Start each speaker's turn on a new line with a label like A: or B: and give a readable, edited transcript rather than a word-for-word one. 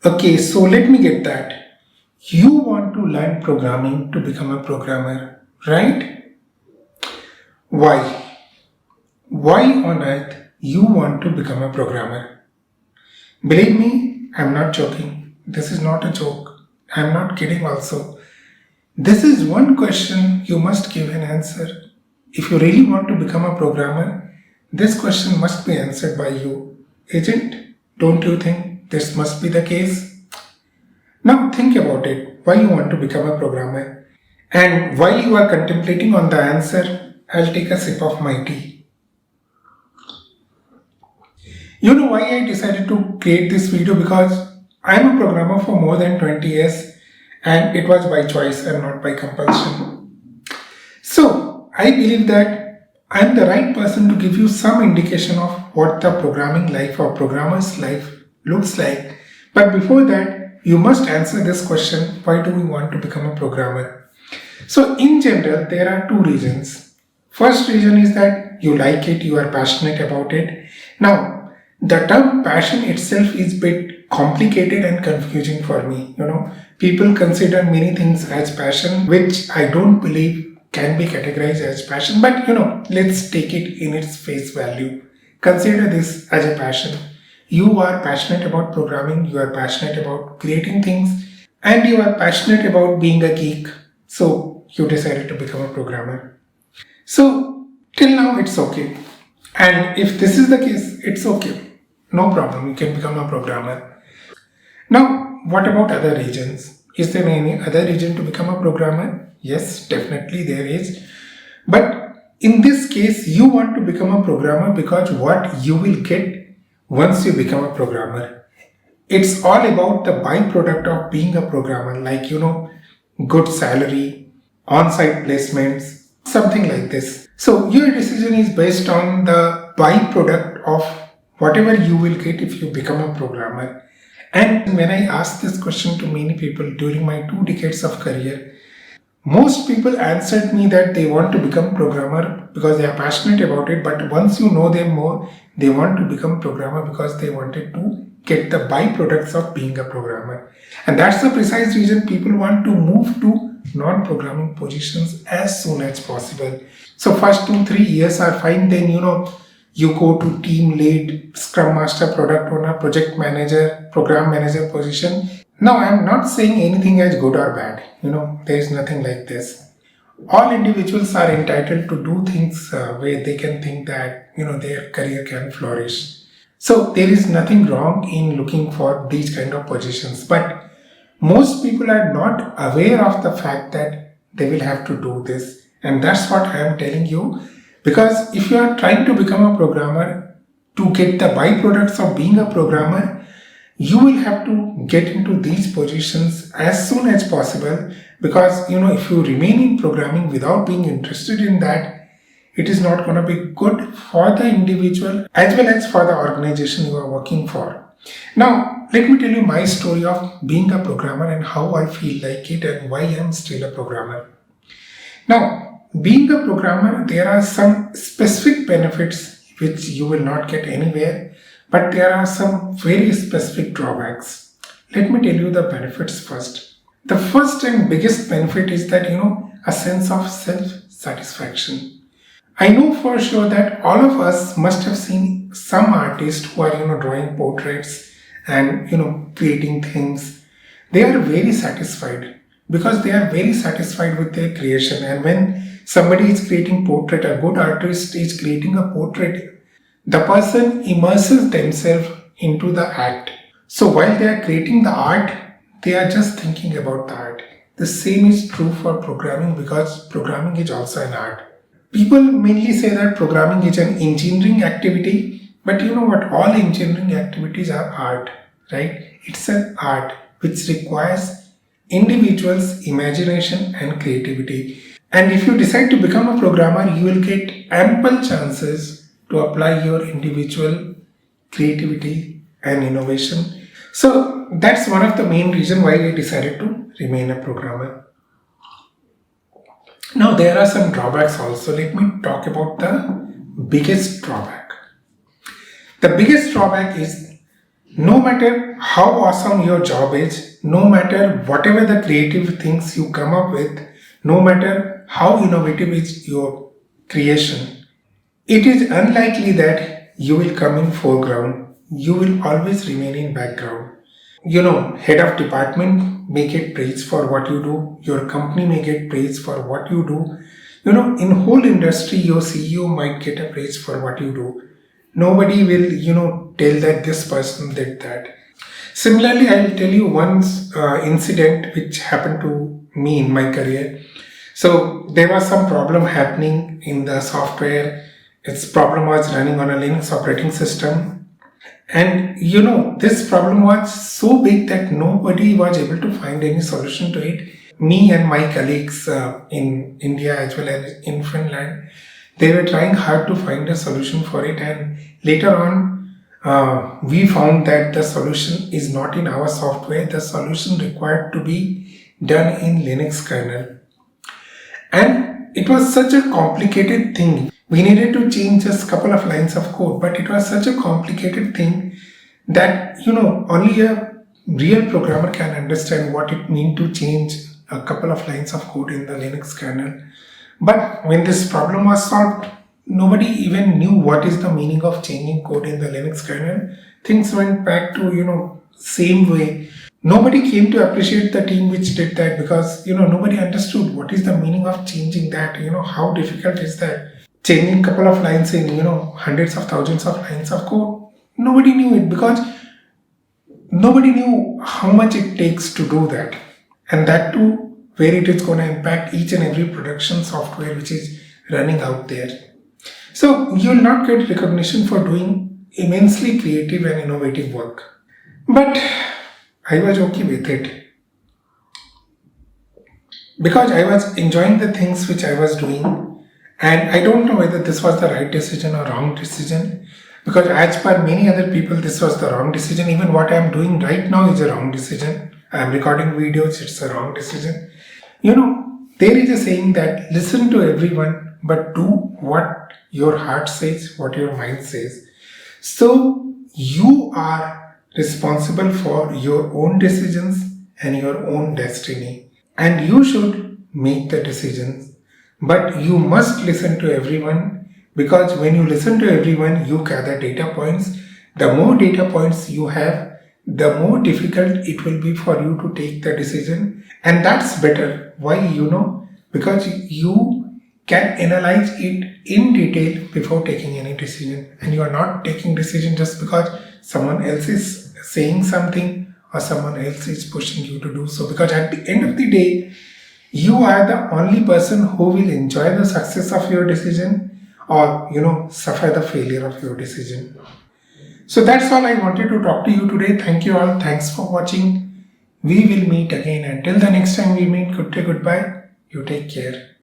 A: Okay, so let me get that. You want to learn programming to become a programmer, right? Why? Why on earth you want to become a programmer? Believe me, I'm not joking. This is not a joke. I'm not kidding also. This is one question you must give an answer. If you really want to become a programmer, this question must be answered by you. Agent, don't you think this must be the case? Now think about it, why you want to become a programmer. And while you are contemplating on the answer, I'll take a sip of my tea. You know why I decided to create this video? Because I'm a programmer for more than 20 years and it was by choice and not by compulsion. So I believe that I'm the right person to give you some indication of what the programming life or programmer's life looks like. But before that, you must answer this question, why do we want to become a programmer? So in general, there are two reasons. First reason is that you like it, you are passionate about it. Now, the term passion itself is a bit complicated and confusing for me. People consider many things as passion, which I don't believe can be categorized as passion. But let's take it in its face value. Consider this as a passion. You are passionate about programming, you are passionate about creating things, and you are passionate about being a geek. So you decided to become a programmer. So till now it's okay. And if this is the case, it's okay. No problem, you can become a programmer. Now, what about other regions? Is there any other region to become a programmer? Yes, definitely there is. But in this case, you want to become a programmer because what you will get once you become a programmer. It's all about the byproduct of being a programmer, like, good salary, on-site placements, something like this. So your decision is based on the byproduct of whatever you will get if you become a programmer. And when I asked this question to many people during my 2 decades of career, most people answered me that they want to become programmer because they are passionate about it, but once you know them more, they want to become programmer because they wanted to get the byproducts of being a programmer. And that's the precise reason people want to move to non-programming positions as soon as possible. So first 2-3 years are fine, then you go to team lead, scrum master, product owner, project manager, program manager position. Now, I am not saying anything as good or bad. There is nothing like this. All individuals are entitled to do things where they can think that, their career can flourish. So, there is nothing wrong in looking for these kind of positions. But most people are not aware of the fact that they will have to do this. And that's what I am telling you. Because if you are trying to become a programmer to get the byproducts of being a programmer, you will have to get into these positions as soon as possible, because if you remain in programming without being interested in that, it is not going to be good for the individual as well as for the organization you are working for. Now, let me tell you my story of being a programmer and how I feel like it and why I am still a programmer. Now, being a programmer, there are some specific benefits which you will not get anywhere, but there are some very specific drawbacks. Let me tell you the benefits first. The first and biggest benefit is that, a sense of self-satisfaction. I know for sure that all of us must have seen some artists who are, drawing portraits and, creating things. They are very satisfied because they are very satisfied with their creation. And when somebody is creating portrait, a good artist is creating a portrait, the person immerses themselves into the act. So while they are creating the art, they are just thinking about the art. The same is true for programming because programming is also an art. People mainly say that programming is an engineering activity, but you know what? All engineering activities are art, right? It's an art which requires individuals' imagination and creativity. And if you decide to become a programmer, you will get ample chances to apply your individual creativity and innovation. So that's one of the main reasons why I decided to remain a programmer. Now there are some drawbacks also. Let me talk about the biggest drawback. The biggest drawback is No matter how awesome your job is, no matter whatever the creative things you come up with, no matter how innovative is your creation, it is unlikely that you will come in foreground. You will always remain in background. Head of department may get praise for what you do. Your company may get praise for what you do. In whole industry, your CEO might get a praise for what you do. Nobody will, tell that this person did that. Similarly, I'll tell you one incident which happened to me in my career. So there was some problem happening in the software. Its problem was running on a Linux operating system. And this problem was so big that nobody was able to find any solution to it. Me and my colleagues in India as well as in Finland, they were trying hard to find a solution for it. And later on, we found that the solution is not in our software. The solution required to be done in Linux kernel. And it was such a complicated thing. We needed to change just a couple of lines of code, but it was such a complicated thing that, only a real programmer can understand what it means to change a couple of lines of code in the Linux kernel. But when this problem was solved, nobody even knew what is the meaning of changing code in the Linux kernel. Things went back to, same way. Nobody came to appreciate the team which did that because, nobody understood what is the meaning of changing that. How difficult is that? Changing a couple of lines in, hundreds of thousands of lines of code. Nobody knew it because nobody knew how much it takes to do that. And that too, where it is going to impact each and every production software which is running out there. So you will not get recognition for doing immensely creative and innovative work. But I was okay with it because I was enjoying the things which I was doing, and I don't know whether this was the right decision or wrong decision, because as per many other people this was the wrong decision. Even what I am doing right now is a wrong decision. I am recording videos, it's a wrong decision. There is a saying that listen to everyone but do what your heart says, what your mind says. So you are responsible for your own decisions and your own destiny, and you should make the decisions, but you must listen to everyone, because when you listen to everyone you gather data points. The more data points you have, the more difficult it will be for you to take the decision, and that's better. Why? Because you can analyze it in detail before taking any decision, and you are not taking decision just because someone else is saying something or someone else is pushing you to do so, because at the end of the day you are the only person who will enjoy the success of your decision or suffer the failure of your decision. So that's all I wanted to talk to you today. Thank you all. Thanks for watching. We will meet again. Until the next time we meet, good day, goodbye. You take care.